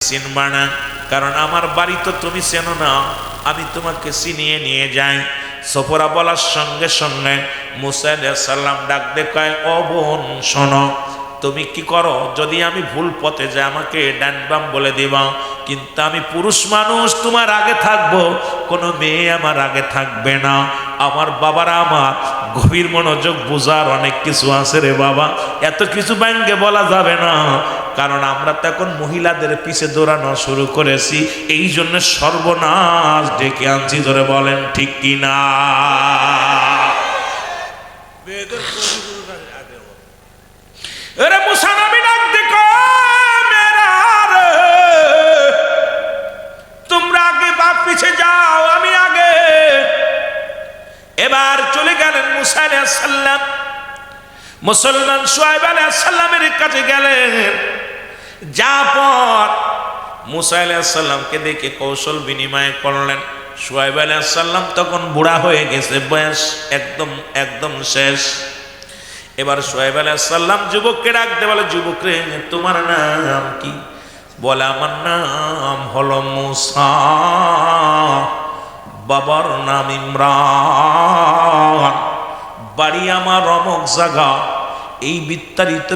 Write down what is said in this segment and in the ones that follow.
চিনবা না, কারণ আমার বাড়ি তো তুমি চেনো না, আমি তোমাকে চিনিয়ে নিয়ে যাই। সফরা বলার সঙ্গে সঙ্গে মুসা আলাইহিস সালাম ডাক দিয়ে কয়, ও বোন শোনো, তুমি কি করো, যদি আমি ভুল পথে যাই আমাকে ডান বাম বলে দিবা, কিন্তু আমি পুরুষ মানুষ, তোমার আগে থাকবো, কোনো মেয়ে আমার আগে থাকবে না। আমার বাবারা আমার গভীর মনোযোগ বোঝার অনেক কিছু আছে রে বাবা, এত কিছু ব্যাঙ্গে বলা যাবে না, কারণ আমরা তো এখন মহিলাদের পিছে দৌড়ানো শুরু করেছি, এই জন্য সর্বনাশ ডেকে আনছি। ধরে বলেন ঠিক কিনা? এরে মুসা নবী ডাক দেখো, মেরা রে, তোমরা আগে বাপ পিছে যাও, আমি আগে। এবার চলে গেলেন মুসা আলাইহিস সালাম, মুসলমান শুআয়ব আলাইহিস সালামের কাছে গেলেন। যা পর মুসা আলাইহিস সালামকে দেখে কৌশল বিনিময় করলেন। শুআয়ব আলাইহিস সালাম তখন বুড়া হয়ে গেছে, বয়স একদম শেষ। এবার শুআয়ব আলাইহিস সালাম যুবককে ডাকতে বলে, যুবক রে, তোমার নাম কি? বলে, আমার নাম হলো মুসা, বাবার নাম ইমরান, বাড়ি আমার অমুক জায়গা। এই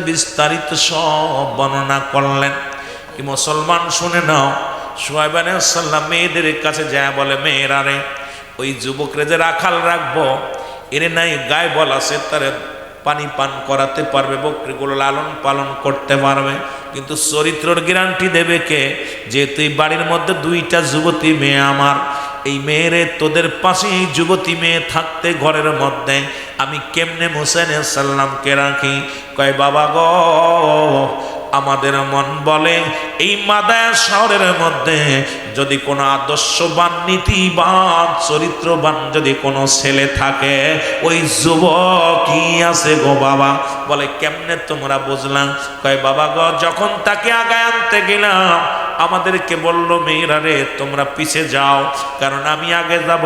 বিস্তারিত সব বর্ণনা করলেন। কি মুসলমান শুনে নাও, শুআয়ব আলাইহিস সালাম মেয়েদের কাছে যায়, বলে, মেয়েরা রে, ওই যুবকরে যে রাখাল রাখবো, এর নাই গায়ে বল আছে, তারে পানি পান করাতে পারবে, বকরিগুলো লালন পালন করতে পারবে, কিন্তু চরিত্রের গ্যারান্টি দেবে কে? যেহেতু এই বাড়ির মধ্যে দুইটা যুবতী মেয়ে আমার, এই মেয়েরে তোদের পাশে এই যুবতী মেয়ে থাকতে ঘরের মধ্যে আমি কেমনে মুসা আলাইহিস সালামকে রাখি? কয়, বাবা গো, আমাদের মন বলে এই মাদায়া শহরের মধ্যে যদি কোনো আদর্শবান, নীতিবান, চরিত্রবান যদি কোনো ছেলে থাকে, ওই যুবকই আছে গো বাবা। বলে, কেমনে তোমরা বুঝলাম? কয়, বাবা গো, যখন তাকে আগায় আনতে গেলাম আমাদেরকে বললো, মেয়েরা রে, তোমরা পিছে যাও, কারণ আমি আগে যাব।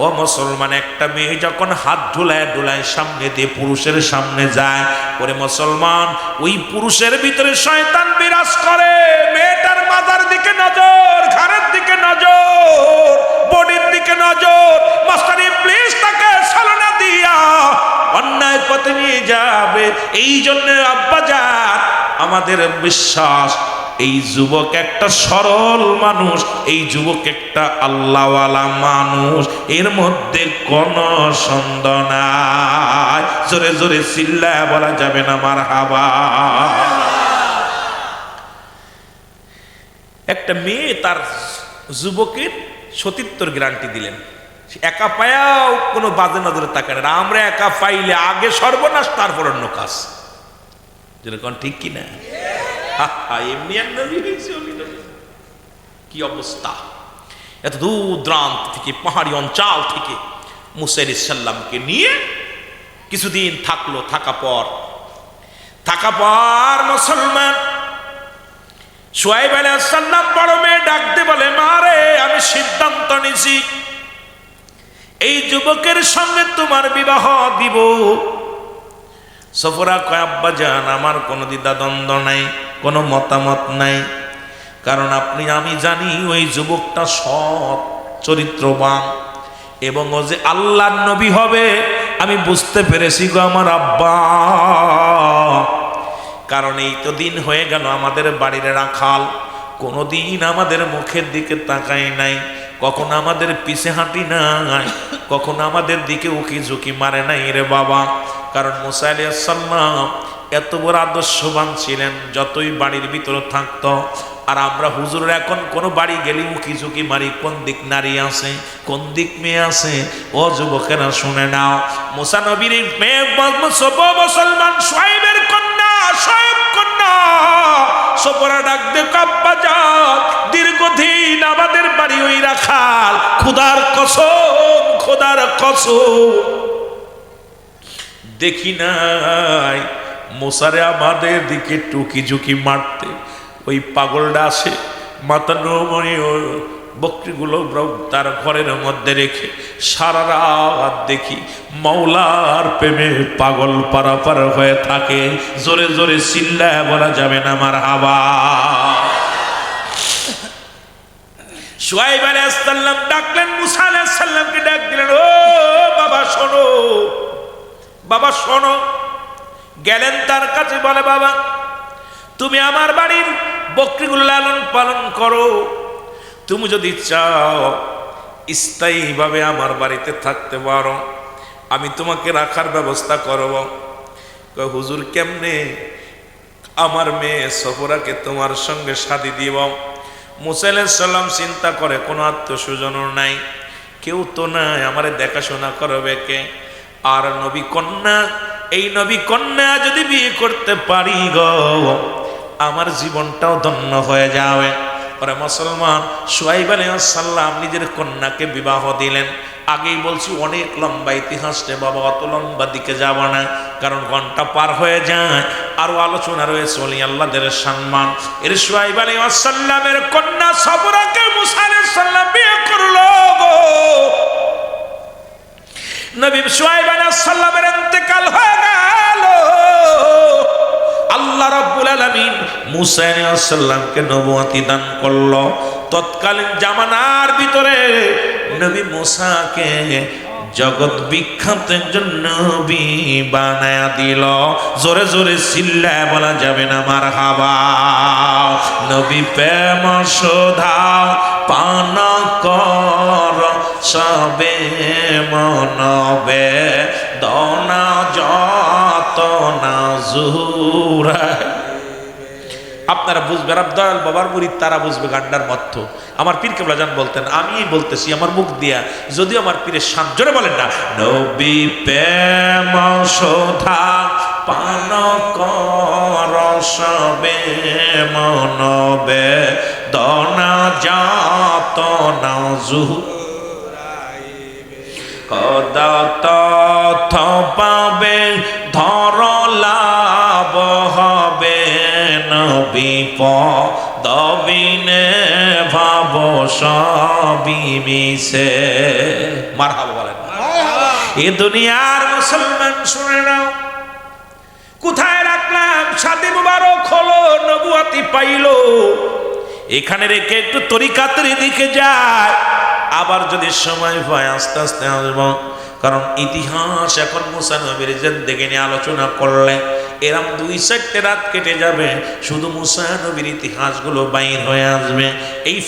ও মুসলমান, একটা মেয়ে যখন হাত ঢুলায় সামনে দিয়ে পুরুষের সামনে যায়, ওরে মুসলমান, ওই পুরুষের ভিতরে শয়তান বিরাজ করে। মেয়েটার মাথার দিকে নজর, ঘাড়ের দিকে নজর, বডির দিকে নজর, মাস্টার ইবলিস তাকে ছলনা দিয়া অন্যায় পথে নিয়ে যাবে। এই জন্য আব্বাজান, আমাদের বিশ্বাস এই যুবক একটা সরল মানুষ, এই যুবক একটা আল্লাহওয়ালা মানুষ, এর মধ্যে কোনো সন্দেহ নাই। জোরে জোরে চিল্লায়া বলা যাবে না মারহাবা। একটা মেয়ে তার যুবকের সতীত্বর গ্যারান্টি দিলেন, একা পায়াও কোনো বাজে নজরে তাকায় না। আমরা একা পাইলে আগে সর্বনাশ, তারপর অন্য কাজ। যেরকম ঠিক কিনা? এমনি এক নবী হয়েছে, কি অবস্থা! এত দূর দূরান্ত থেকে, পাহাড়ি অঞ্চল থেকে মুসা আলাইহিস সালামকে নিয়ে কিছুদিন থাকলো। থাকা পর মুসলমান শুআয়ব আলাইহিস সালাম বড় মেয়ে ডাকতে বলে, মা রে, আমি সিদ্ধান্ত নিছি এই যুবকের সঙ্গে তোমার বিবাহ দিব। সফরা কয়, আব্বা জান, আমার কোনো দ্বিধাদ্বন্দ্ব নাই, কোনো মতামত নাই, কারণ আমি জানি ওই যুবকটা সৎ, চরিত্রবান, এবং ও যে আল্লাহর নবী হবে আমি বুঝতে পেরেছি গো আমার আব্বা। কারণ এই তো দিন হয়ে গেল আমাদের বাড়ির রাখাল, কোনোদিন আমাদের মুখের দিকে তাকায় নাই, কখনো আমাদের পিছে হাঁটি নাই, কখনো আমাদের দিকে উকি ঝুঁকি মারে নাই রে বাবা। কারণ মুসা আলাইহিস সালাম এত বড় আদর্শবান ছিলেন, যতই বাড়ির ভিতরে থাকতো। আর আমরা হুজুর এখন কোনো বাড়ি গেলে উকি ঝুঁকি মারি, কোন দিক নারী আছে, কোন দিক মেয়ে আছে। ও যুবকেরা শুনে নাও, মুসা নবীর মেয়ে মুসলমান শুআয়বের কন্যা, শুআয়ব কন্যা সফরা ডাক দে, আব্বা যান, দীর্ঘদিন আমাদের বাড়ি ওই রাখাল, খোদার কসম দেখি নাই মুসারে আমাদের দিকে টুকি ঝুঁকি মারতে। ওই পাগলটা আসে, মাথা নমনি বকরিগুলো তার ঘরের মধ্যে রেখে সারা রাত দেখি মাওলার প্রেমে পাগল পারাপার হয়ে থাকে। জোরে জোরে চিল্লায় বলা যাবে না মারহাবা। শুআয়ব আলাইহিস সালাম ডাকলেন, মুসা আলাইহিস সালামকে ডাক দিলেন, ও বাবা শোনো, বাবা শোনো। গেলেন তার কাছে, বলে বাবা তুমি আমার বাড়ির বকরিগুলো লালন পালন করো, তুমি যদি চাও স্থায়ীভাবে আমার বাড়িতে থাকতে পারো, আমি তোমাকে রাখার ব্যবস্থা করব। কয় হুজুর কেমনে? আমার মেয়ে সফরাকে তোমার সঙ্গে শাদী দিব। মুসা আলাইহিস সালাম চিন্তা করে কোনো আত্মস্বজনও নাই, কেউ তো নাই, আমারে দেখাশোনা করবে কে? আর নবী কন্যা, এই নবী কন্যা যদি বিয়ে করতে পারি গো, আমার জীবনটাও ধন্য হয়ে যাবে। পরে মুসলমান শুআয়ব আলাইহিস সালাম নিজের কন্যাকে বিবাহ দিলেন। আগেই বলছি অনেক লম্বা ইতিহাস রে বাবা, অত লম্বা দিকে যাব না, কারণ ঘন্টা পার হয়ে যায়, আরো আলোচনা রয়েছে ওলি আল্লাহদের সম্মান। এর শুআয়ব আলাইহিস সালামের কন্যা সফরাকে মুসা আলাইহিস সালাম বিয়ে করলো গো। নবী শুআয়ব আলাইহিস সালামের ইন্তেকাল হয়ে গেল। আল্লাহ রাব্বুল আলামিন মুসা আলাইহিস সালামকে নবুয়তি দান করলো। তৎকালীন জামানার ভিতরে নবী মুসাকে জগৎ বিখ্যাত একজন নবী বানায়া দিল। জোরে জোরে চিল্লায় বলা যাবে না মারহাবা। নবী প্রেম সুধা পান কর সবে মনবে দনা যত না জুরা। আপনারা বুঝবেন, দয়াল বাবার মুরিদ তারা বুঝবে গান্ডার মধ্য। আমার পীর কেবলা জান বলতেন, আমি বলতেছি আমার মুখ দিয়া, যদিও আমার পীরের শান, জোরে বলেন না। নবী প্রেম সুধা পান কর সবে মনবে দনা যাত না কদা তথ পাবে ধর লাভ হবে নবী পদবিনে ভাব সবই মিশে। মারহাবা বলেন। এ দুনিয়ার মুসলমান শুনে নাও, কোথায় রাখলাম শাদী মুবারক হলো, নবুয়তি পাইলো, এখানে রেখে একটু তরিকাতের দিকে যায়, আবার যদি সময় পায় আস্তে আস্তে আসবো। কারণ ইতিহাস এখন মুসা নবীর জিন্দেগি নিয়ে আলোচনা করলে এরম 2-4 রাত কেটে যাবে, শুধু মুসা নবীর ইতিহাসগুলো বাইর হয়ে আসবে। এই